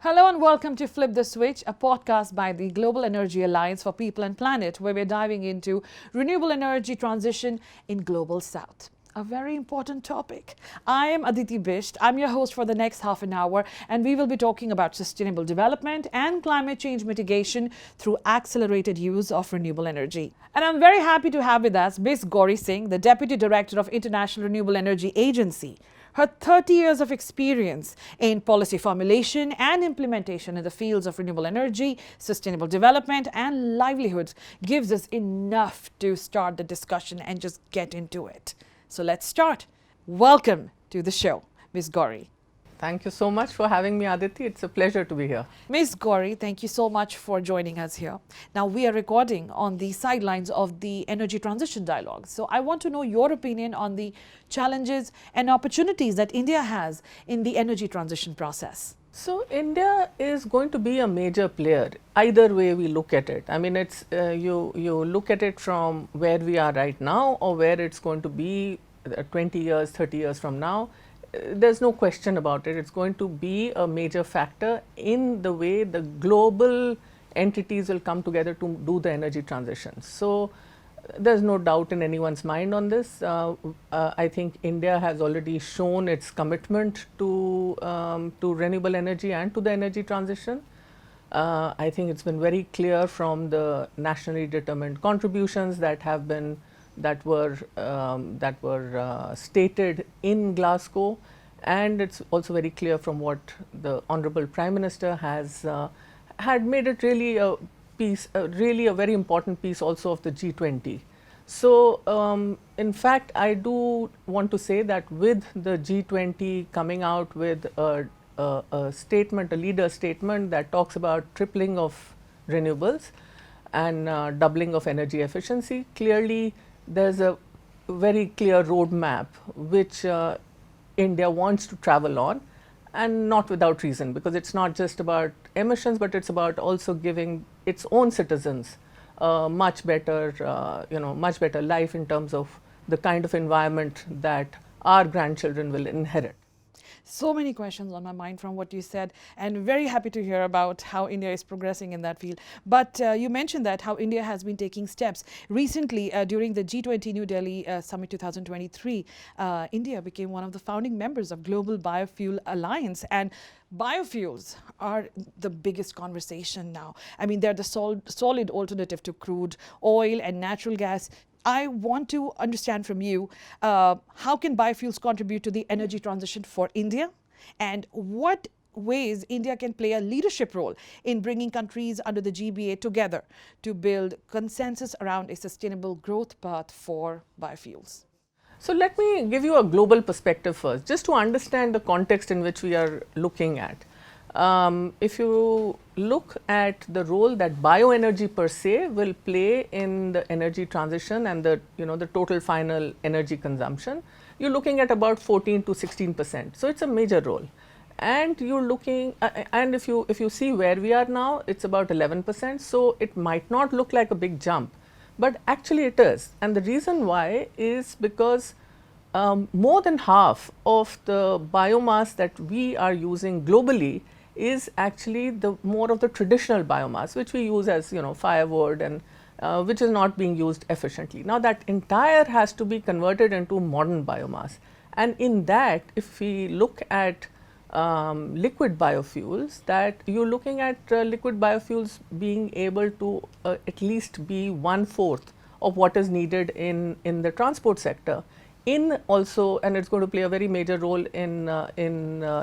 Hello and welcome to Flip the Switch, a podcast by the Global Energy Alliance for People and Planet, where we're diving into renewable energy transition in Global South. A very important topic. I am Aditi Bisht. I'm your host for the next half an hour, and we will be talking about sustainable development and climate change mitigation through accelerated use of renewable energy. And I'm very happy to have with us Ms. Gauri Singh, the Deputy Director of International Renewable Energy Agency. Her 30 years of experience in policy formulation and implementation in the fields of renewable energy, sustainable development, and livelihoods gives us enough to start the discussion and just get into it. So let's start. Welcome to the show, Ms. Gauri. Thank you so much for having me, Aditi. It's a pleasure to be here. Ms. Gauri, thank you so much for joining us here. Now, we are recording on the sidelines of the energy transition dialogue. So I want to know your opinion on the challenges and opportunities that India has in the energy transition process. So India is going to be a major player, either way we look at it. I mean, it's you look at it from where we are right now or where it's going to be 20 years, 30 years from now. There's no question about it. It's going to be a major factor in the way the global entities will come together to do the energy transition. So there's no doubt in anyone's mind on this. I think India has already shown its commitment to renewable energy and to the energy transition. I think it's been very clear from the nationally determined contributions that have been that were stated in Glasgow, and it's also very clear from what the Honorable Prime Minister has had made it really a piece, really a very important piece also of the G20. So in fact, I do want to say that with the G20 coming out with a statement, a leader statement that talks about tripling of renewables and doubling of energy efficiency, clearly there's a very clear roadmap which India wants to travel on, and not without reason, because it's not just about emissions, but it's about also giving its own citizens much better life in terms of the kind of environment that our grandchildren will inherit. So many questions on my mind from what you said, and very happy to hear about how India is progressing in that field. But you mentioned that how India has been taking steps. Recently, during the G20 New Delhi Summit 2023, India became one of the founding members of Global Biofuel Alliance, and biofuels are the biggest conversation now. I mean, they're the solid alternative to crude oil and natural gas. I want to understand from you, how can biofuels contribute to the energy transition for India, and what ways India can play a leadership role in bringing countries under the GBA together to build consensus around a sustainable growth path for biofuels. So let me give you a global perspective first, just to understand the context in which we are looking at. If you look at the role that bioenergy per se will play in the energy transition and the total final energy consumption, you're looking at about 14 to 16%. So it's a major role, and you're looking and if you see where we are now, it's about 11%. So it might not look like a big jump, but actually it is, and the reason why is because more than half of the biomass that we are using globally is actually the more of the traditional biomass, which we use as firewood, and which is not being used efficiently. Now that entire has to be converted into modern biomass, and in that, if we look at liquid biofuels, that you're looking at liquid biofuels being able to at least be 1/4 of what is needed in the transport sector, in also, and it's going to play a very major role in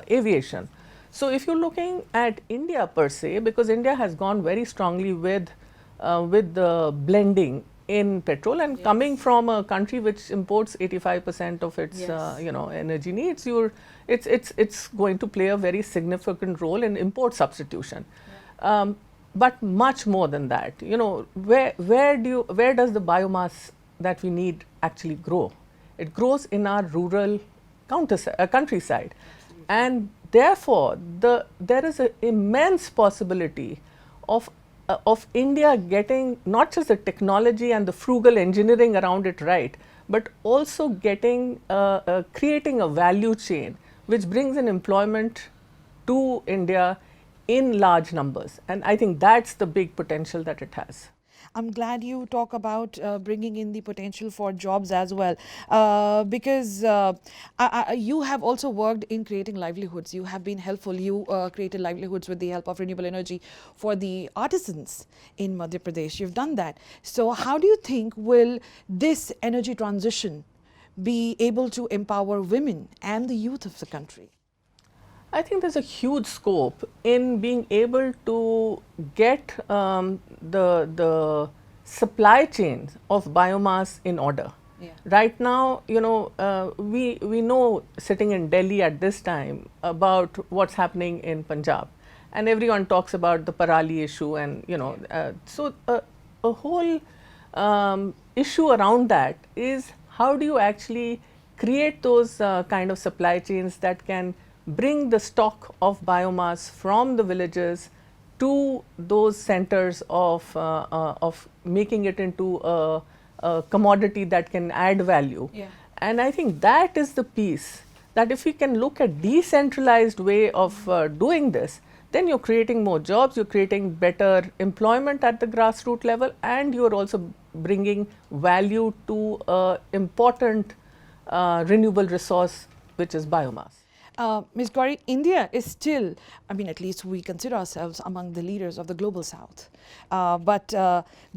aviation. So if you're looking at India per se, because India has gone very strongly with the blending in petrol, and coming from a country which imports 85% of its energy needs, it's going to play a very significant role in import substitution. But much more than that, where does the biomass that we need actually grow? It grows in our rural countryside, and therefore there is an immense possibility of India getting not just the technology and the frugal engineering around it right, but also getting creating a value chain which brings in employment to India in large numbers, and I think that's the big potential that it has. I'm glad you talk about bringing in the potential for jobs as well, because you have also worked in creating livelihoods. You have been helpful. You created livelihoods with the help of renewable energy for the artisans in Madhya Pradesh. You've done that. So how do you think will this energy transition be able to empower women and the youth of the country? I think there's a huge scope in being able to get the supply chain of biomass in order. Yeah. Right now, we know sitting in Delhi at this time about what's happening in Punjab, and everyone talks about the Parali issue, and so a whole issue around that is how do you actually create those kind of supply chains that can bring the stock of biomass from the villages to those centers of making it into a commodity that can add value. Yeah. And I think that is the piece that if we can look at decentralized way of doing this, then you're creating more jobs, you're creating better employment at the grassroots level, and you're also bringing value to important renewable resource, which is biomass. Ms. Gauri, India is still, I mean, at least we consider ourselves among the leaders of the global south. But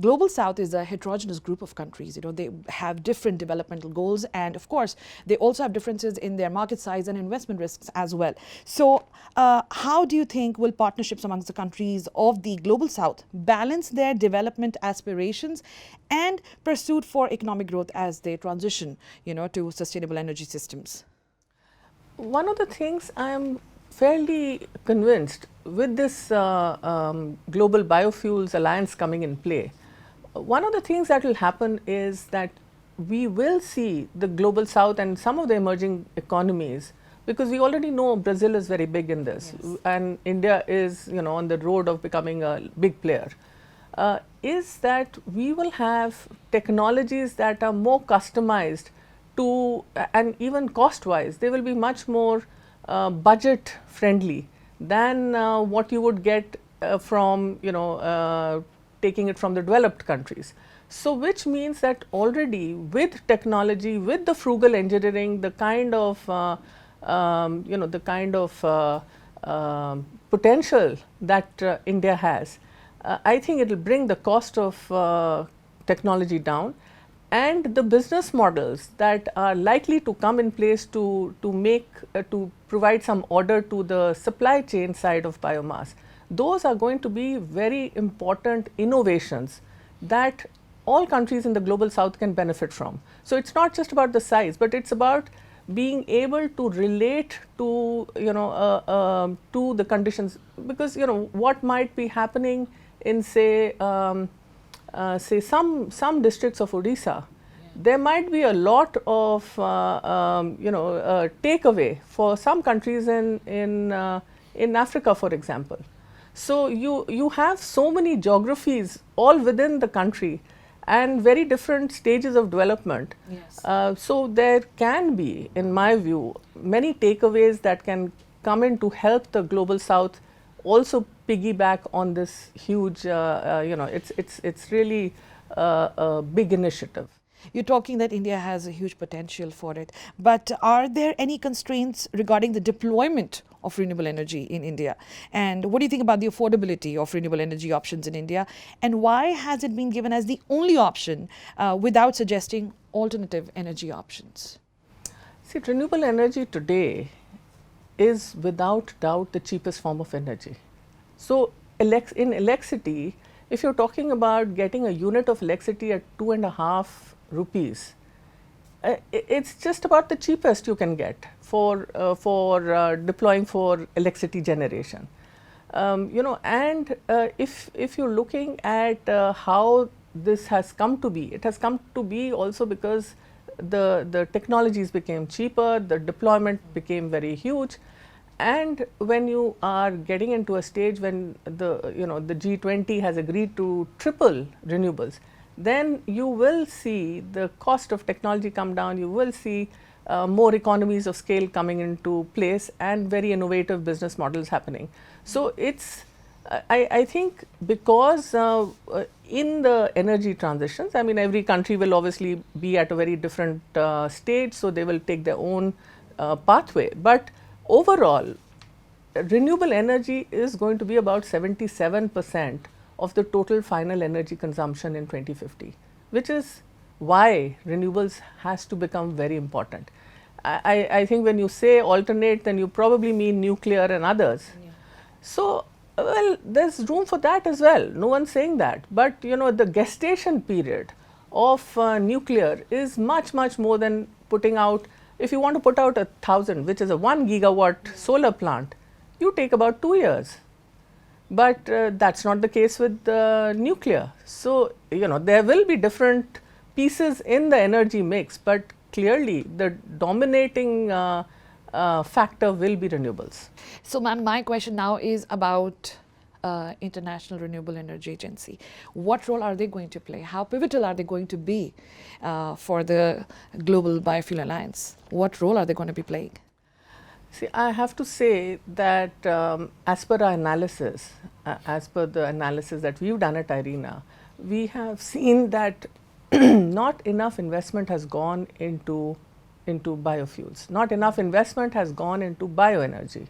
global south is a heterogeneous group of countries. They have different developmental goals, and of course, they also have differences in their market size and investment risks as well. So how do you think will partnerships amongst the countries of the global south balance their development aspirations and pursuit for economic growth as they transition, to sustainable energy systems? One of the things I am fairly convinced with this global biofuels alliance coming in play, one of the things that will happen is that we will see the global south and some of the emerging economies, because we already know Brazil is very big in this, yes, and India is on the road of becoming a big player, is that we will have technologies that are more customized to, and even cost wise, they will be much more budget friendly than what you would get from taking it from the developed countries. So which means that already with technology, with the frugal engineering, the kind of potential that India has, I think it will bring the cost of technology down, and the business models that are likely to come in place to provide some order to the supply chain side of biomass, those are going to be very important innovations that all countries in the global south can benefit from. So it's not just about the size, but it's about being able to relate to to the conditions, because what might be happening in say some districts of Odisha, there might be a lot of takeaway for some countries in Africa, for example. So you have so many geographies all within the country and very different stages of development. Yes. So there can be, in my view, many takeaways that can come in to help the global south also piggyback on this huge, it's really a big initiative. You're talking that India has a huge potential for it, but are there any constraints regarding the deployment of renewable energy in India? And what do you think about the affordability of renewable energy options in India? And why has it been given as the only option without suggesting alternative energy options? See, renewable energy today is without doubt the cheapest form of energy. So in electricity, if you're talking about getting a unit of electricity at 2.5 rupees, it's just about the cheapest you can get for deploying for electricity generation. And if you're looking at how this has come to be, it has come to be also because the technologies became cheaper, the deployment became very huge, and when you are getting into a stage when the G20 has agreed to triple renewables, then you will see the cost of technology come down, you will see more economies of scale coming into place, and very innovative business models happening. So it's I think because in the energy transitions, I mean, every country will obviously be at a very different stage, so they will take their own pathway. But overall, renewable energy is going to be about 77% of the total final energy consumption in 2050, which is why renewables has to become very important. I think when you say alternate, then you probably mean nuclear and others. Yeah. So, well, there's room for that as well. No one's saying that. But, you know, the gestation period of nuclear is much, much more than putting out. If you want to put out 1,000, which is a 1 gigawatt solar plant, you take about 2 years. But that's not the case with nuclear. So, you know, there will be different pieces in the energy mix, but clearly the dominating factor will be renewables. So, ma'am, my question now is about International Renewable Energy Agency. What role are they going to play? How pivotal are they going to be for the Global Biofuel Alliance? What role are they going to be playing? See, I have to say that as per our analysis, as per the analysis that we've done at IRENA, we have seen that not enough investment has gone into biofuels. Not enough investment has gone into bioenergy.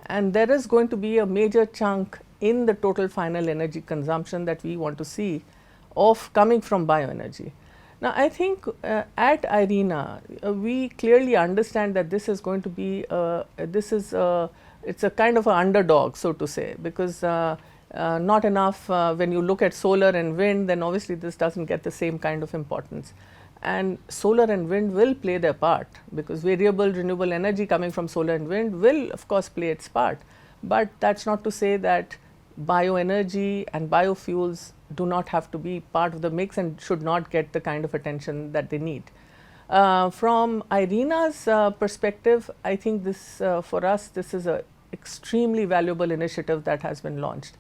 And there is going to be a major chunk in the total final energy consumption that we want to see of coming from bioenergy. Now, I think at IRENA, we clearly understand that this is going to be, it's a kind of an underdog, so to say, because not enough, when you look at solar and wind, then obviously this doesn't get the same kind of importance. And solar and wind will play their part, because variable renewable energy coming from solar and wind will of course play its part. But that's not to say that bioenergy and biofuels do not have to be part of the mix and should not get the kind of attention that they need. From IRENA's perspective, I think this for us, this is an extremely valuable initiative that has been launched.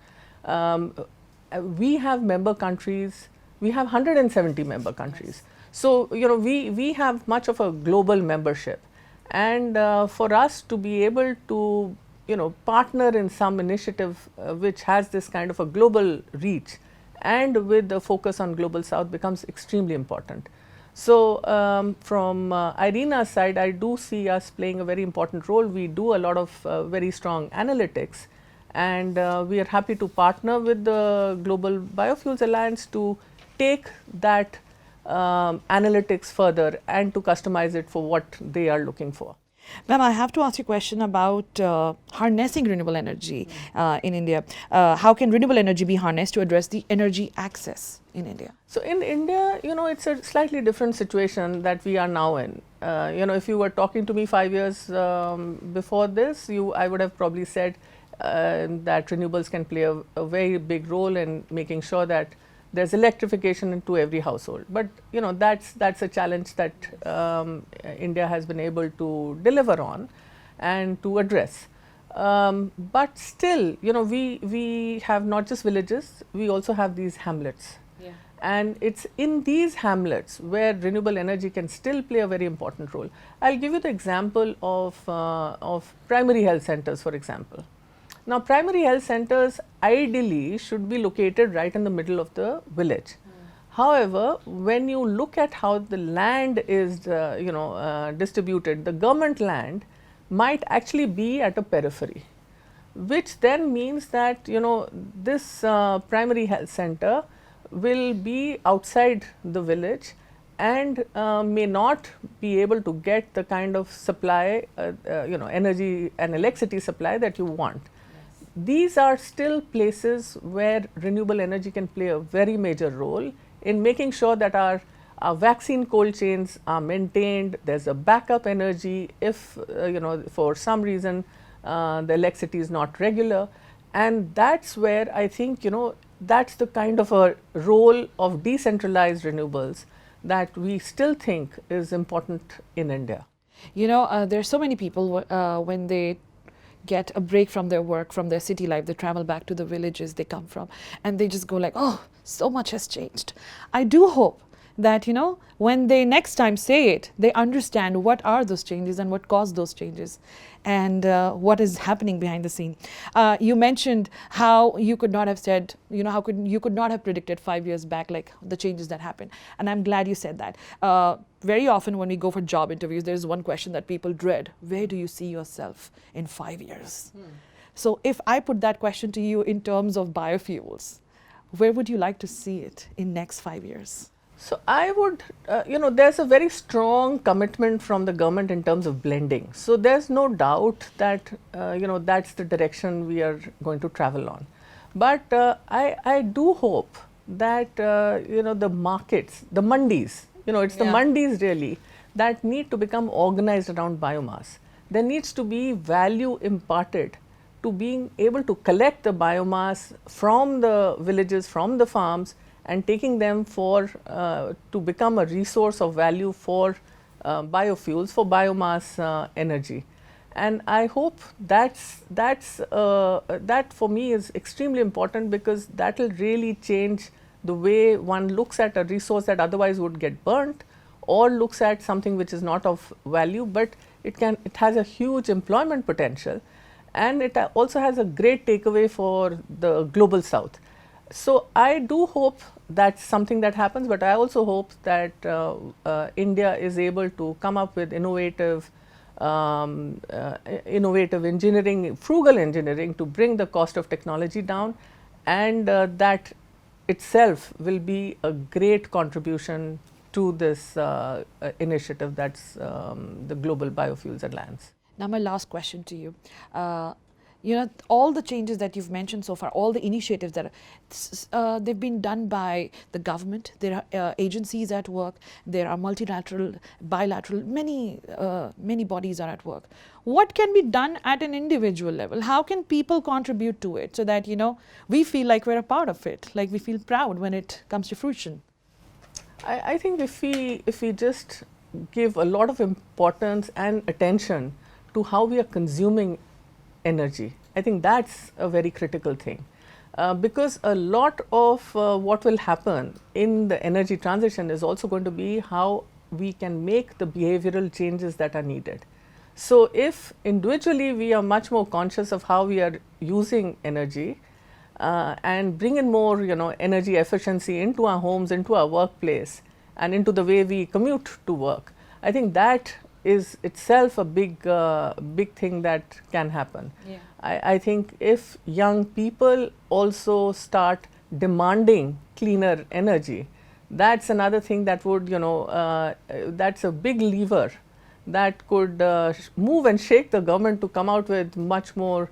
We have member countries, we have 170 member countries. So, you know, we have much of a global membership, and for us to be able to, you know, partner in some initiative which has this kind of a global reach and with the focus on Global South becomes extremely important. So, from IRENA's side, I do see us playing a very important role. We do a lot of very strong analytics, and we are happy to partner with the Global Biofuels Alliance to take that analytics further and to customize it for what they are looking for. Ma'am, I have to ask you a question about harnessing renewable energy in India. How can renewable energy be harnessed to address the energy access in India? So, in India, you know, it's a slightly different situation that we are now in. You know, if you were talking to me 5 years before this, I would have probably said that renewables can play a very big role in making sure that there's electrification into every household. But, you know, that's a challenge that India has been able to deliver on and to address. But still, you know, we have not just villages, we also have these hamlets. Yeah. And it's in these hamlets where renewable energy can still play a very important role. I'll give you the example of primary health centers, for example. Now, primary health centers ideally should be located right in the middle of the village. However, when you look at how the land is distributed, the government land might actually be at a periphery, which then means that, you know, this primary health center will be outside the village and may not be able to get the kind of supply, you know, energy and electricity supply that you want. These are still places where renewable energy can play a very major role in making sure that our vaccine cold chains are maintained. There's a backup energy if, you know, for some reason the electricity is not regular. And that's where I think, you know, that's the kind of a role of decentralized renewables that we still think is important in India. You know, there's so many people when they get a break from their work, from their city life, they travel back to the villages they come from, and they just go like, oh, so much has changed. I do hope that, you know, when they next time say it, they understand what are those changes and what caused those changes, and what is happening behind the scene. You mentioned how you could not have said, you know, you could not have predicted 5 years back, like the changes that happen. And I'm glad you said that. Very often when we go for job interviews, there's one question that people dread: where do you see yourself in 5 years? So if I put that question to you in terms of biofuels, where would you like to see it in next 5 years? So I would, there's a very strong commitment from the government in terms of blending. So there's no doubt that, that's the direction we are going to travel on. But I do hope that, the markets, the mandis, it's the mandis really that need to become organized around biomass. There needs to be value imparted to being able to collect the biomass from the villages, from the farms, and taking them for to become a resource of value for biofuels, for biomass energy. And I hope that for me is extremely important, because that will really change the way one looks at a resource that otherwise would get burnt, or looks at something which is not of value, but it has a huge employment potential, and it also has a great takeaway for the global south. So I do hope that's something that happens, but I also hope that India is able to come up with innovative engineering, frugal engineering, to bring the cost of technology down, and that itself will be a great contribution to this initiative, that's the Global Biofuels Alliance. Now my last question to you. All the changes that you've mentioned so far, all the initiatives that they've been done by the government. There are agencies at work. There are multilateral, bilateral, many bodies are at work. What can be done at an individual level? How can people contribute to it so that, we feel like we're a part of it, like we feel proud when it comes to fruition? I think if we just give a lot of importance and attention to how we are consuming energy, I think that's a very critical thing, because a lot of what will happen in the energy transition is also going to be how we can make the behavioral changes that are needed. So if individually we are much more conscious of how we are using energy, and bring in more energy efficiency into our homes, into our workplace, and into the way we commute to work, I think that is itself a big thing that can happen. Yeah. I think if young people also start demanding cleaner energy, that's another thing that would, that's a big lever that could move and shake the government to come out with much more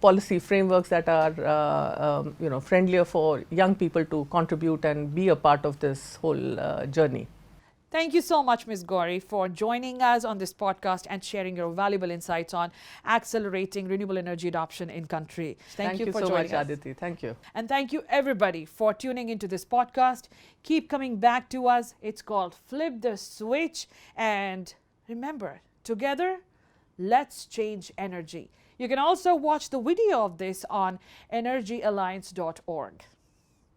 policy frameworks that are friendlier for young people to contribute and be a part of this whole journey. Thank you so much, Ms. Gauri, for joining us on this podcast and sharing your valuable insights on accelerating renewable energy adoption in country. Thank you for so much, Aditi. Thank you. And thank you everybody for tuning into this podcast. Keep coming back to us. It's called Flip the Switch. And remember, together, let's change energy. You can also watch the video of this on energyalliance.org.